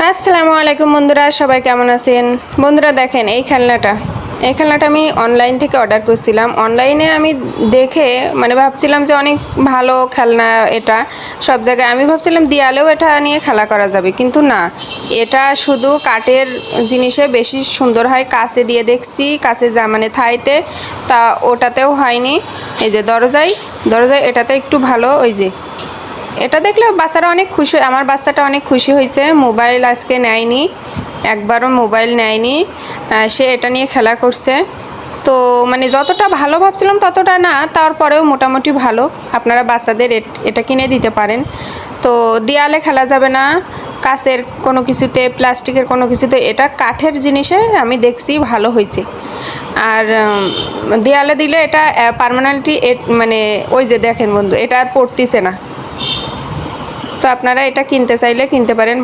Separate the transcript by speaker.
Speaker 1: আসসালামু আলাইকুম বন্ধুরা, সবাই কেমন আছেন? বন্ধুরা দেখেন, এই খেলনাটা আমি অনলাইন থেকে অর্ডার করছিলাম। অনলাইনে আমি দেখে মানে ভাবছিলাম যে অনেক ভালো খেলনা, এটা সব জায়গায় আমি ভাবছিলাম দেয়ালেও এটা নিয়ে খেলা করা যাবে, কিন্তু না, এটা শুধু কাঠের জিনিসে বেশি সুন্দর হয়। কাছে দিয়ে দেখছি, কাছে যা মানে থাইতে, তা ওটাতেও হয়নি। এই যে দরজায় এটাতে একটু ভালো। ওই যে এটা দেখলে বাচ্চারা অনেক খুশি, আমার বাচ্চাটা অনেক খুশি হয়েছে। মোবাইল আজকে নেয়নি, একবারও মোবাইল নেয়নি, সে এটা নিয়ে খেলা করছে। তো মানে যতটা ভালো ভাবছিলাম ততটা না, তারপরেও মোটামুটি ভালো। আপনারা বাচ্চাদের এটা কিনে দিতে পারেন। তো দেয়ালে খেলা যাবে না, কাচের কোনো কিছুতে, প্লাস্টিকের কোনো কিছুতে, এটা কাঠের জিনিসে আমি দেখছি ভালো হয়েছে। আর দেয়ালে দিলে এটা পার্মানেন্টলি মানে ওই যে দেখেন বন্ধু, এটা আর পড়তিছে না। তো আপনারা এটা কিনতে চাইলে কিনতে পারেন।